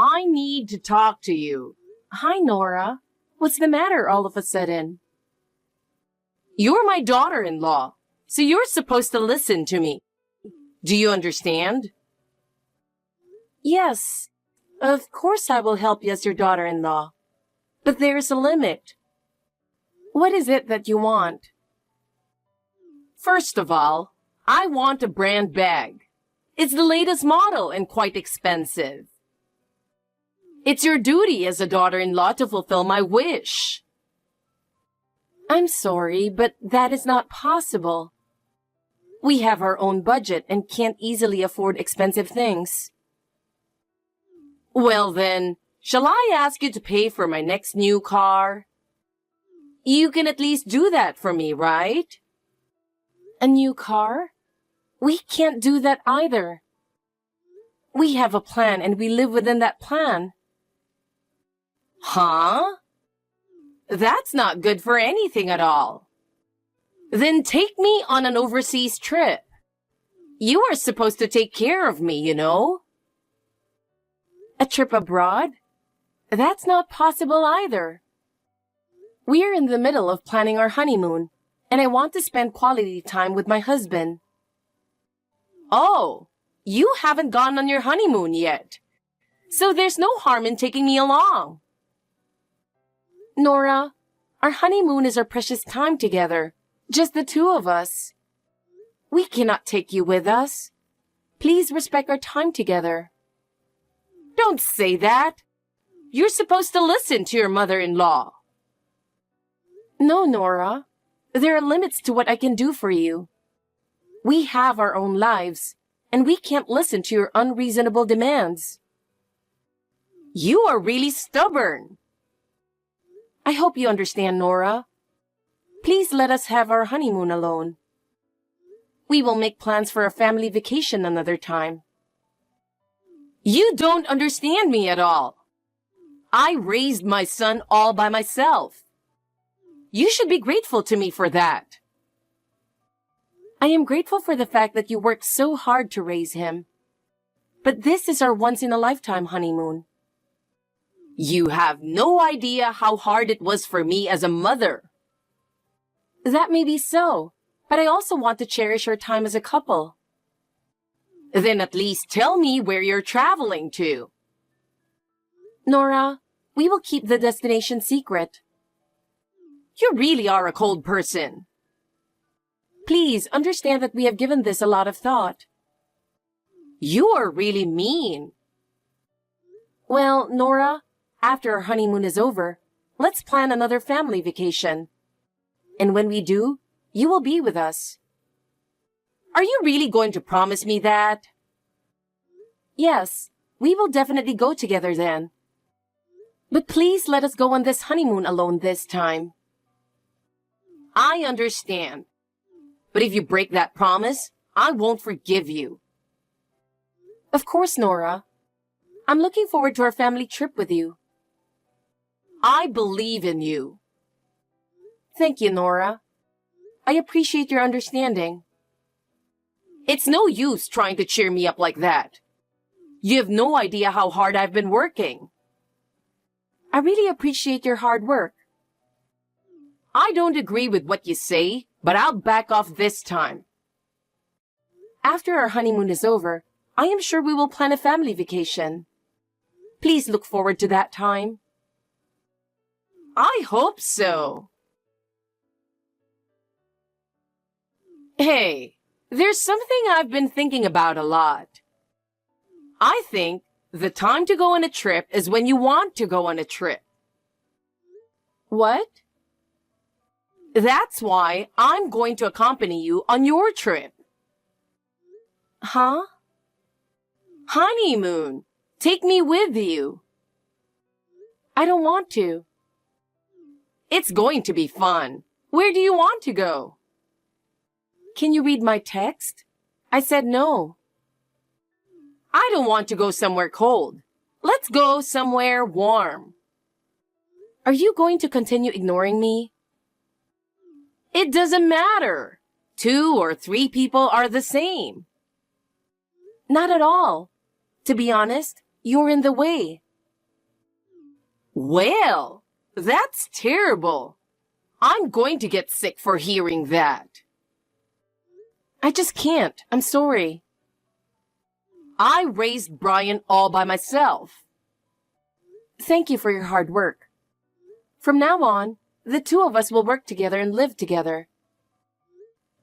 I need to talk to you. Hi, Nora. What's the matter all of a sudden? You're my daughter-in-law, so you're supposed to listen to me. Do you understand? Yes, of course I will help you as your daughter-in-law. But there's a limit. What is it that you want? First of all, I want a brand bag. It's the latest model and quite expensive. It's your duty as a daughter-in-law to fulfill my wish. I'm sorry, but that is not possible. We have our own budget and can't easily afford expensive things. Well then, shall I ask you to pay for my next new car? You can at least do that for me, right? A new car? We can't do that either. We have a plan and we live within that plan. Huh? That's not good for anything at all. Then take me on an overseas trip. You are supposed to take care of me, you know. A trip abroad? That's not possible either. We're in the middle of planning our honeymoon, and I want to spend quality time with my husband. Oh, you haven't gone on your honeymoon yet, so there's no harm in taking me along. Nora, our honeymoon is our precious time together, just the two of us. We cannot take you with us. Please respect our time together. Don't say that. You're supposed to listen to your mother-in-law. No, Nora. There are limits to what I can do for you. We have our own lives, and we can't listen to your unreasonable demands. You are really stubborn. I hope you understand, Nora. Please let us have our honeymoon alone. We will make plans for a family vacation another time. You don't understand me at all. I raised my son all by myself. You should be grateful to me for that. I am grateful for the fact that you worked so hard to raise him. But this is our once-in-a-lifetime honeymoon. You have no idea how hard it was for me as a mother. That may be so, but I also want to cherish our time as a couple. Then at least tell me where you're traveling to. Nora, we will keep the destination secret. You really are a cold person. Please understand that we have given this a lot of thought. You are really mean. Well, Nora, after our honeymoon is over, let's plan another family vacation. And when we do, you will be with us. Are you really going to promise me that? Yes, we will definitely go together then. But please let us go on this honeymoon alone this time. I understand. But if you break that promise, I won't forgive you. Of course, Nora. I'm looking forward to our family trip with you. I believe in you. Thank you, Nora. I appreciate your understanding. It's no use trying to cheer me up like that. You have no idea how hard I've been working. I really appreciate your hard work. I don't agree with what you say, but I'll back off this time. After our honeymoon is over, I am sure we will plan a family vacation. Please look forward to that time. I hope so. Hey, there's something I've been thinking about a lot. I think the time to go on a trip is when you want to go on a trip. What? That's why I'm going to accompany you on your trip. Huh? Honeymoon. Take me with you. I don't want to. It's going to be fun. Where do you want to go? Can you read my text? I said no. I don't want to go somewhere cold. Let's go somewhere warm. Are you going to continue ignoring me? It doesn't matter. 2 or 3 people are the same. Not at all. To be honest, you're in the way. Well, that's terrible. I'm going to get sick for hearing that. I just can't. I'm sorry. I raised Brian all by myself. Thank you for your hard work. From now on, the two of us will work together and live together.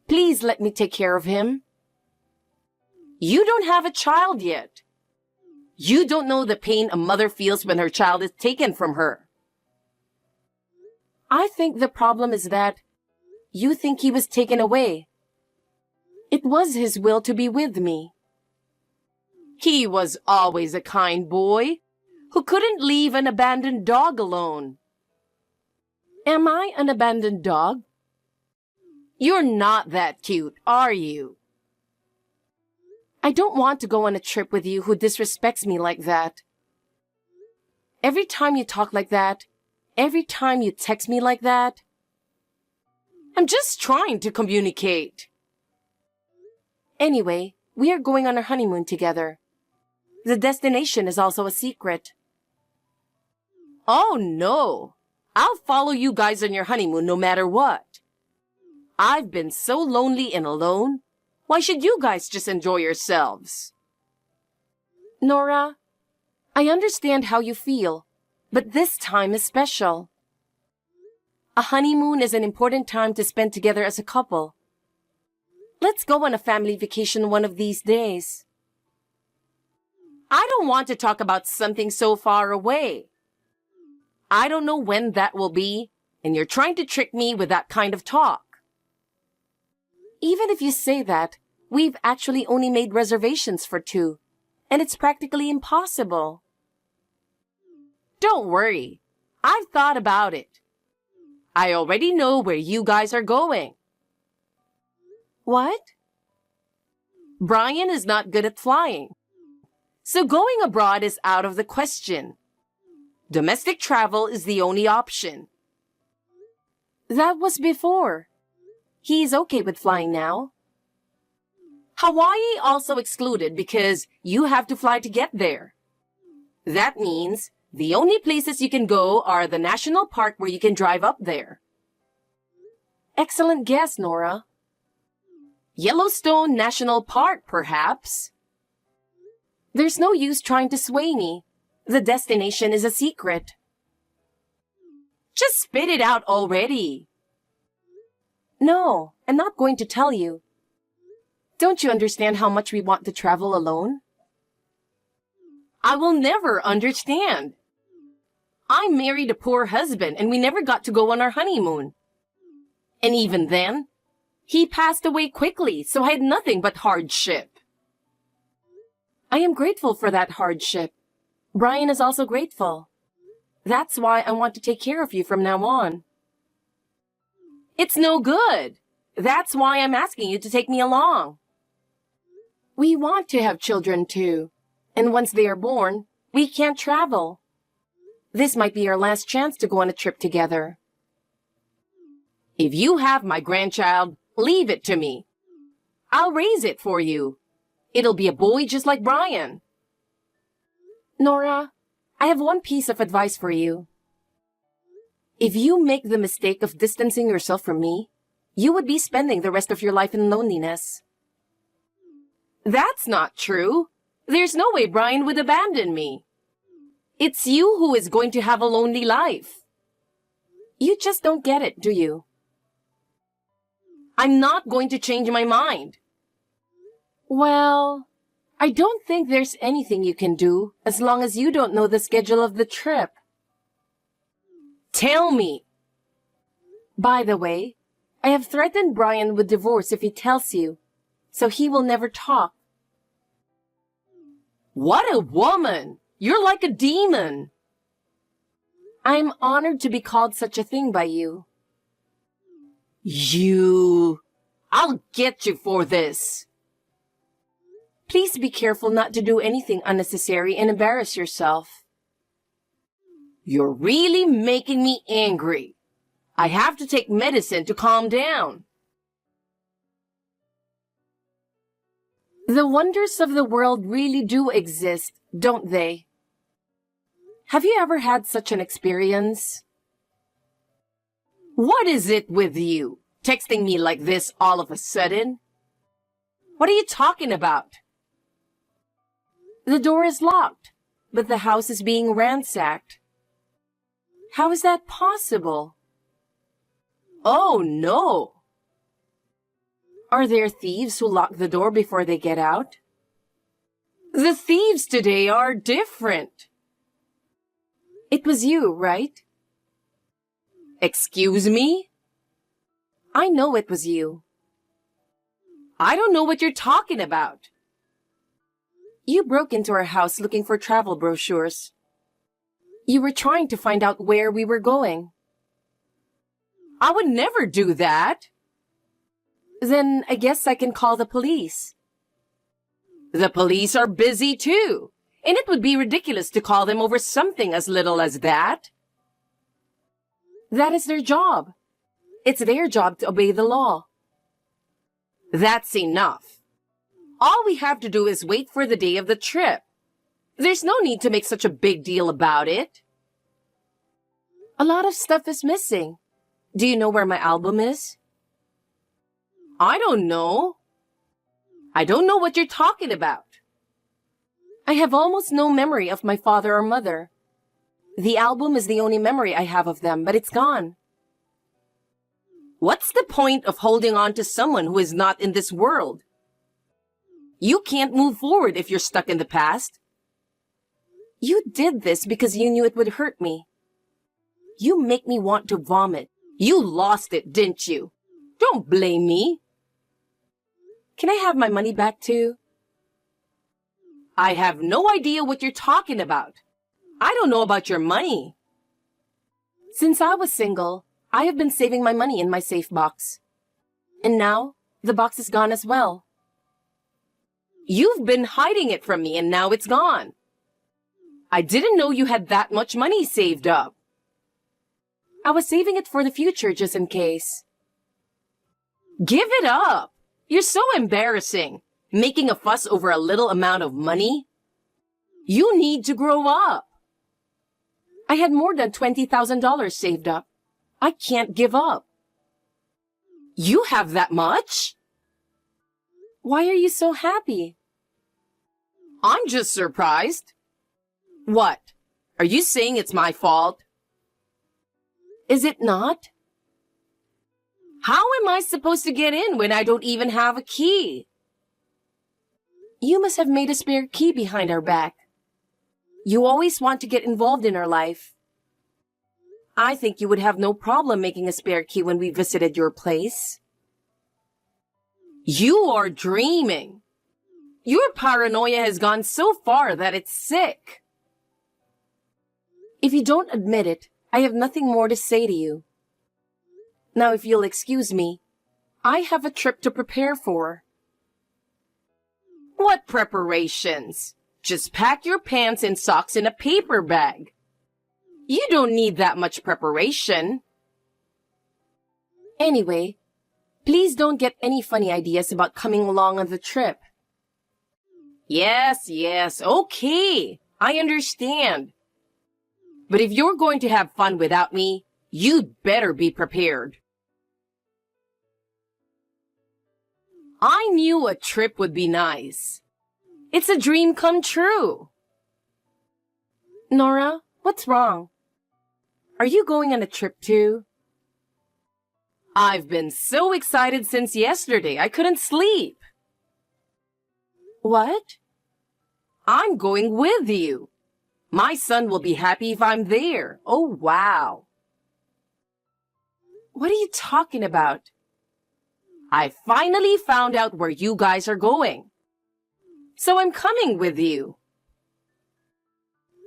Please let me take care of him. You don't have a child yet. You don't know the pain a mother feels when her child is taken from her. I think the problem is that you think he was taken away. It was his will to be with me. He was always a kind boy who couldn't leave an abandoned dog alone. Am I an abandoned dog? You're not that cute, are you? I don't want to go on a trip with you who disrespects me like that. Every time you talk like that, every time you text me like that. I'm just trying to communicate. Anyway, we are going on our honeymoon together. The destination is also a secret. Oh no! I'll follow you guys on your honeymoon no matter what. I've been so lonely and alone. Why should you guys just enjoy yourselves? Nora, I understand how you feel, but this time is special. A honeymoon is an important time to spend together as a couple. Let's go on a family vacation one of these days. I don't want to talk about something so far away. I don't know when that will be, and you're trying to trick me with that kind of talk. Even if you say that, we've actually only made reservations for 2, and it's practically impossible. Don't worry. I've thought about it. I already know where you guys are going. What? Brian is not good at flying, so going abroad is out of the question. Domestic travel is the only option. That was before. He's okay with flying now. Hawaii also excluded because you have to fly to get there. That means the only places you can go are the national park where you can drive up there. Excellent guess, Nora. Yellowstone National Park, perhaps. There's no use trying to sway me. The destination is a secret. Just spit it out already. No, I'm not going to tell you. Don't you understand how much we want to travel alone? I will never understand. I married a poor husband and we never got to go on our honeymoon. And even then, he passed away quickly, so I had nothing but hardship. I am grateful for that hardship. Brian is also grateful. That's why I want to take care of you from now on. It's no good. That's why I'm asking you to take me along. We want to have children too. And once they are born, we can't travel. This might be our last chance to go on a trip together. If you have my grandchild, leave it to me. I'll raise it for you. It'll be a boy just like Brian. Nora, I have one piece of advice for you. If you make the mistake of distancing yourself from me, you would be spending the rest of your life in loneliness. That's not true. There's no way Brian would abandon me. It's you who is going to have a lonely life. You just don't get it, do you? I'm not going to change my mind. Well, I don't think there's anything you can do as long as you don't know the schedule of the trip. Tell me. By the way, I have threatened Brian with divorce if he tells you, so he will never talk. What a woman! You're like a demon. I'm honored to be called such a thing by you. I'll get you for this. Please be careful not to do anything unnecessary and embarrass yourself. You're really making me angry. I have to take medicine to calm down. The wonders of the world really do exist, don't they? Have you ever had such an experience? What is it with you? Texting me like this all of a sudden? What are you talking about? The door is locked, but the house is being ransacked. How is that possible? Oh, no. Are there thieves who lock the door before they get out? The thieves today are different. It was you, right? Excuse me? I know it was you. I don't know what you're talking about. You broke into our house looking for travel brochures. You were trying to find out where we were going. I would never do that. Then I guess I can call the police. The police are busy too, and it would be ridiculous to call them over something as little as that. That is their job. It's their job to obey the law. That's enough. All we have to do is wait for the day of the trip. There's no need to make such a big deal about it. A lot of stuff is missing. Do you know where my album is? I don't know. I don't know what you're talking about. I have almost no memory of my father or mother. The album is the only memory I have of them, but it's gone. What's the point of holding on to someone who is not in this world? You can't move forward if you're stuck in the past. You did this because you knew it would hurt me. You make me want to vomit. You lost it, didn't you? Don't blame me. Can I have my money back too? I have no idea what you're talking about. I don't know about your money. Since I was single, I have been saving my money in my safe box. And now, the box is gone as well. You've been hiding it from me and now it's gone. I didn't know you had that much money saved up. I was saving it for the future just in case. Give it up. You're so embarrassing. Making a fuss over a little amount of money. You need to grow up. I had more than $20,000 saved up. I can't give up. You have that much? Why are you so happy? I'm just surprised. What? Are you saying it's my fault? Is it not? How am I supposed to get in when I don't even have a key? You must have made a spare key behind our back. You always want to get involved in our life. I think you would have no problem making a spare key when we visited your place. You are dreaming. Your paranoia has gone so far that it's sick. If you don't admit it, I have nothing more to say to you. Now, if you'll excuse me, I have a trip to prepare for. What preparations? Just pack your pants and socks in a paper bag. You don't need that much preparation. Anyway, please don't get any funny ideas about coming along on the trip. Yes, okay. I understand. But if you're going to have fun without me, you'd better be prepared. I knew a trip would be nice. It's a dream come true. Nora, what's wrong? Are you going on a trip too? I've been so excited since yesterday, I couldn't sleep. What? I'm going with you. My son will be happy if I'm there. Oh, wow. What are you talking about? I finally found out where you guys are going. So I'm coming with you.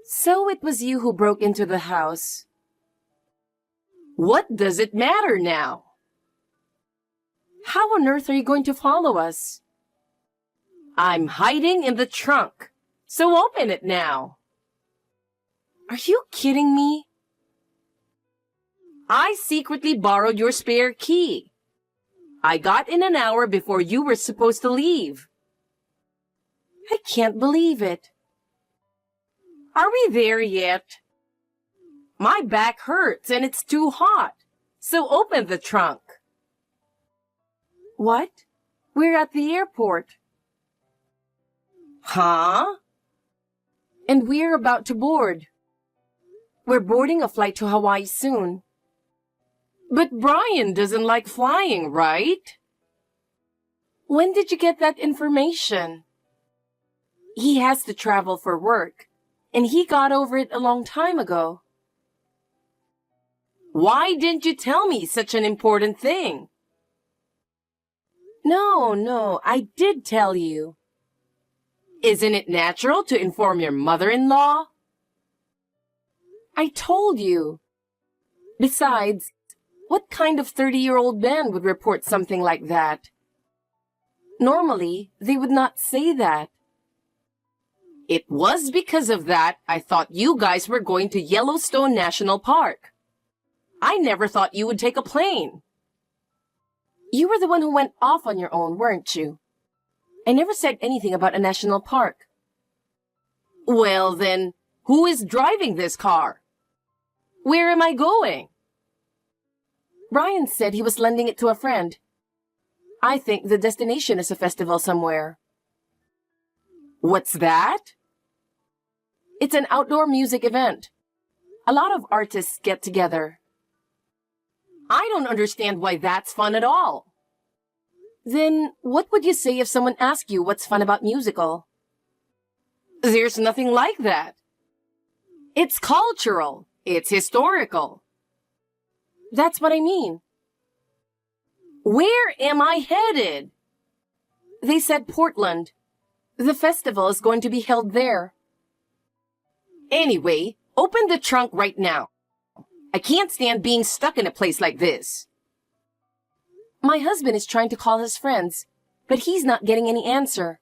So it was you who broke into the house. What does it matter now? How on earth are you going to follow us? I'm hiding in the trunk, so open it now. Are you kidding me? I secretly borrowed your spare key. I got in an hour before you were supposed to leave. I can't believe it. Are we there yet? My back hurts and it's too hot. So open the trunk. What? We're at the airport. Huh? And we're about to board. We're boarding a flight to Hawaii soon. But Brian doesn't like flying, right? When did you get that information? He has to travel for work, and he got over it a long time ago. Why didn't you tell me such an important thing? No, I did tell you. Isn't it natural to inform your mother-in-law? I told you. Besides, what kind of 30-year-old man would report something like that? Normally, they would not say that. It was because of that I thought you guys were going to Yellowstone National Park. I never thought you would take a plane. You were the one who went off on your own, weren't you? I never said anything about a national park. Well then, who is driving this car? Where am I going? Brian said he was lending it to a friend. I think the destination is a festival somewhere. What's that? It's an outdoor music event. A lot of artists get together. I don't understand why that's fun at all. Then what would you say if someone asked you what's fun about musical? There's nothing like that. It's cultural. It's historical. That's what I mean. Where am I headed? They said Portland. The festival is going to be held there. Anyway, open the trunk right now. I can't stand being stuck in a place like this. My husband is trying to call his friends, but he's not getting any answer.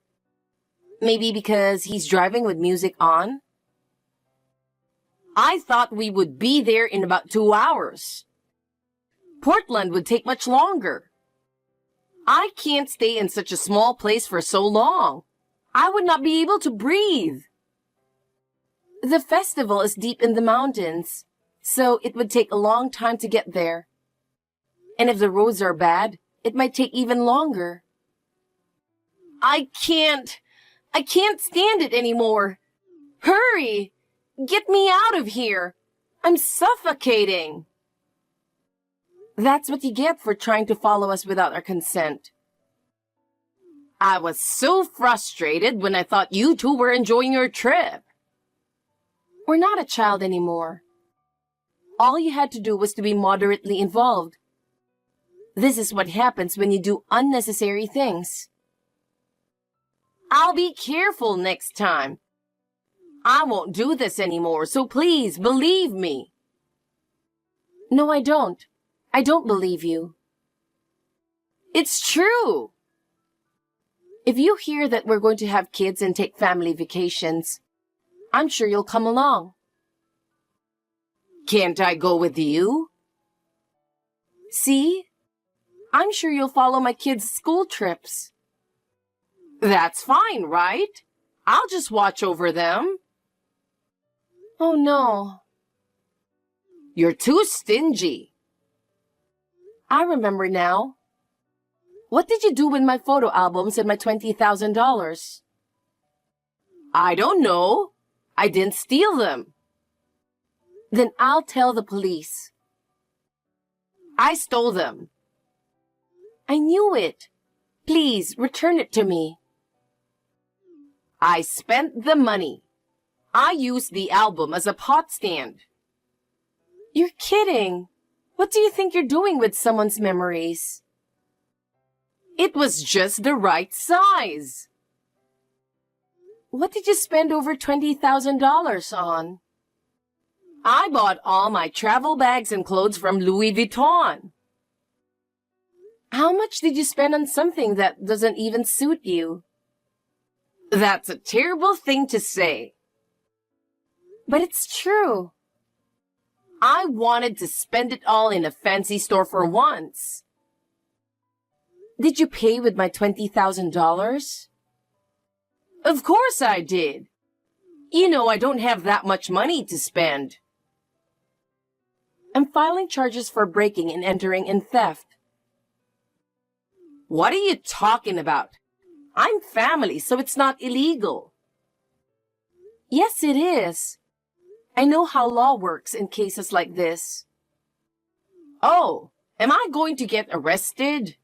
Maybe because he's driving with music on? I thought we would be there in about 2 hours. Portland would take much longer. I can't stay in such a small place for so long. I would not be able to breathe. The festival is deep in the mountains, so it would take a long time to get there. And if the roads are bad, it might take even longer. I can't stand it anymore. Hurry! Get me out of here. I'm suffocating. That's what you get for trying to follow us without our consent. I was so frustrated when I thought you two were enjoying your trip. We're not a child anymore. All you had to do was to be moderately involved. This is what happens when you do unnecessary things. I'll be careful next time. I won't do this anymore, so please believe me. No, I don't. I don't believe you. It's true. If you hear that we're going to have kids and take family vacations, I'm sure you'll come along. Can't I go with you? See? I'm sure you'll follow my kids' school trips. That's fine, right? I'll just watch over them. Oh, no. You're too stingy. I remember now. What did you do with my photo albums and my $20,000? I don't know. I didn't steal them. Then I'll tell the police. I stole them. I knew it. Please, return it to me. I spent the money. I used the album as a pot stand. You're kidding. What do you think you're doing with someone's memories? It was just the right size. What did you spend over $20,000 on? I bought all my travel bags and clothes from Louis Vuitton. How much did you spend on something that doesn't even suit you? That's a terrible thing to say. But it's true. I wanted to spend it all in a fancy store for once. Did you pay with my $20,000? Of course I did. You know I don't have that much money to spend. I'm filing charges for breaking and entering and theft. What are you talking about? I'm family, so it's not illegal. Yes, it is. I know how law works in cases like this. Oh, am I going to get arrested?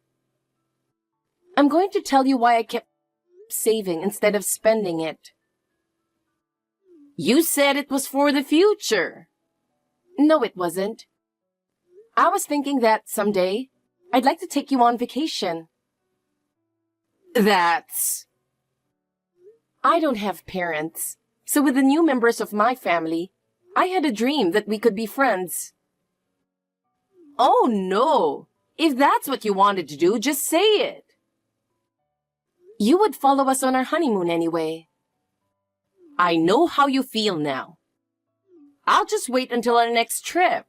I'm going to tell you why I kept saving instead of spending it. You said it was for the future. No, it wasn't. I was thinking that someday I'd like to take you on vacation. I don't have parents, so with the new members of my family, I had a dream that we could be friends. Oh no! If that's what you wanted to do, just say it. You would follow us on our honeymoon anyway. I know how you feel now. I'll just wait until our next trip.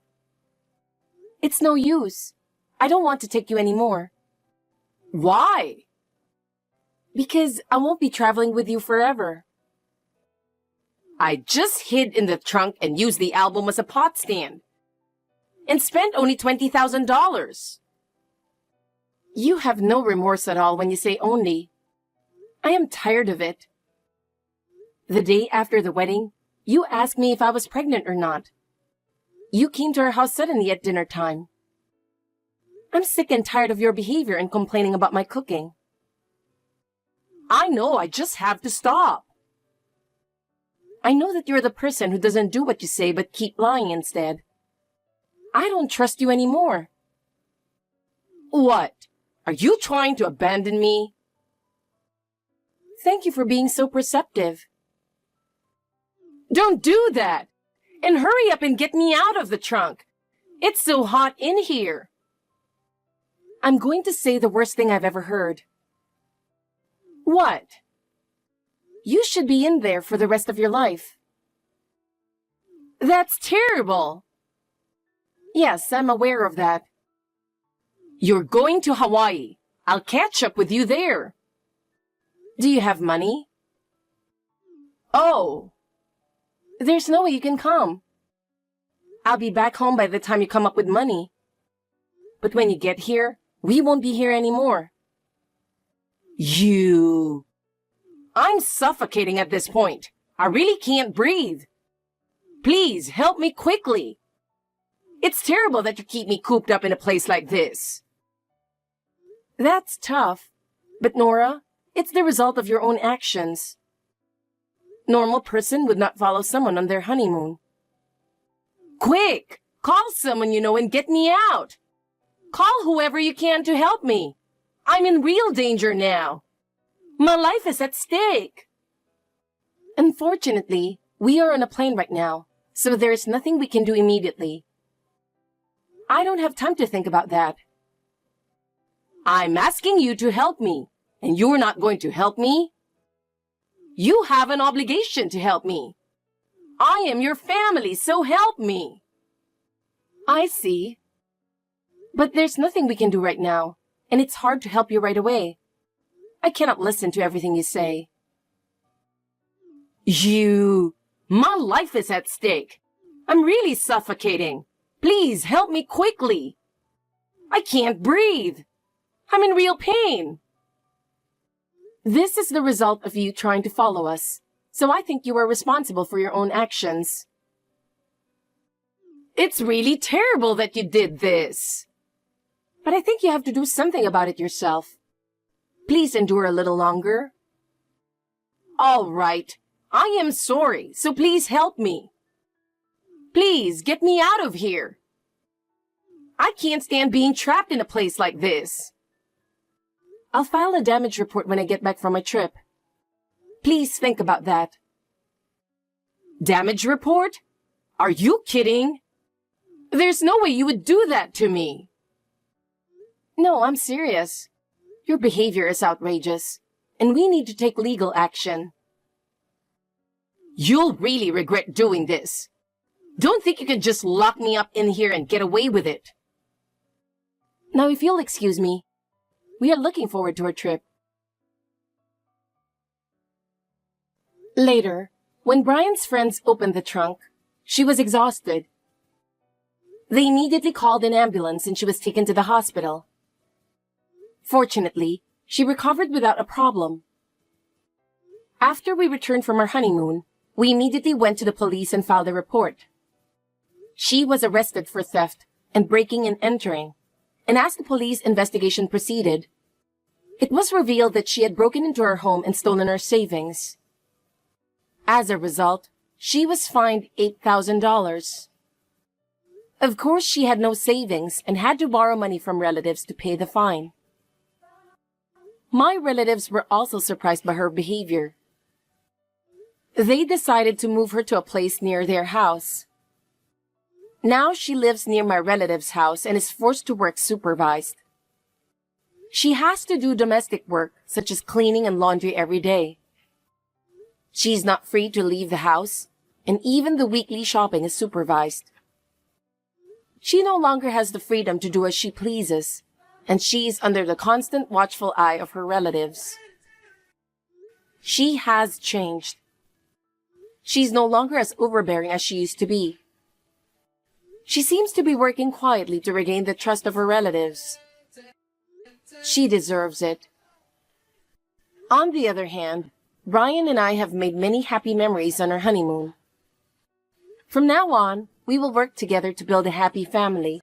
It's no use. I don't want to take you anymore. Why? Because I won't be traveling with you forever. I just hid in the trunk and used the album as a pot stand. And spent only $20,000. You have no remorse at all when you say only. I am tired of it. The day after the wedding, you asked me if I was pregnant or not. You came to our house suddenly at dinner time. I'm sick and tired of your behavior and complaining about my cooking. I know, I just have to stop. I know that you're the person who doesn't do what you say but keep lying instead. I don't trust you anymore. What? Are you trying to abandon me? Thank you for being so perceptive. Don't do that! And hurry up and get me out of the trunk. It's so hot in here. I'm going to say the worst thing I've ever heard. What? You should be in there for the rest of your life. That's terrible. Yes, I'm aware of that. You're going to Hawaii. I'll catch up with you there. Do you have money? Oh. There's no way you can come. I'll be back home by the time you come up with money. But when you get here, we won't be here anymore. I'm suffocating at this point. I really can't breathe. Please, help me quickly. It's terrible that you keep me cooped up in a place like this. That's tough. But Nora, it's the result of your own actions. Normal person would not follow someone on their honeymoon. Quick! Call someone you know and get me out. Call whoever you can to help me. I'm in real danger now. My life is at stake. Unfortunately, we are on a plane right now, so there is nothing we can do immediately. I don't have time to think about that. I'm asking you to help me, and you're not going to help me? You have an obligation to help me. I am your family, so help me. I see. But there's nothing we can do right now, and it's hard to help you right away. I cannot listen to everything you say. My life is at stake. I'm really suffocating. Please help me quickly. I can't breathe. I'm in real pain. This is the result of you trying to follow us, so I think you are responsible for your own actions. It's really terrible that you did this. But I think you have to do something about it yourself. Please endure a little longer. All right. I am sorry, so please help me. Please, get me out of here. I can't stand being trapped in a place like this. I'll file a damage report when I get back from my trip. Please think about that. Damage report? Are you kidding? There's no way you would do that to me. No, I'm serious. Your behavior is outrageous, and we need to take legal action. You'll really regret doing this. Don't think you can just lock me up in here and get away with it. Now, if you'll excuse me, we are looking forward to our trip. Later, when Brian's friends opened the trunk, she was exhausted. They immediately called an ambulance and she was taken to the hospital. Fortunately, she recovered without a problem. After we returned from our honeymoon, we immediately went to the police and filed a report. She was arrested for theft and breaking and entering, and as the police investigation proceeded, it was revealed that she had broken into her home and stolen her savings. As a result, she was fined $8,000. Of course, she had no savings and had to borrow money from relatives to pay the fine. My relatives were also surprised by her behavior. They decided to move her to a place near their house. Now she lives near my relative's house and is forced to work supervised. She has to do domestic work, such as cleaning and laundry every day. She's not free to leave the house, and even the weekly shopping is supervised. She no longer has the freedom to do as she pleases, and she is under the constant watchful eye of her relatives. She has changed. She's no longer as overbearing as she used to be. She seems to be working quietly to regain the trust of her relatives. She deserves it. On the other hand, Brian and I have made many happy memories on our honeymoon. From now on, we will work together to build a happy family.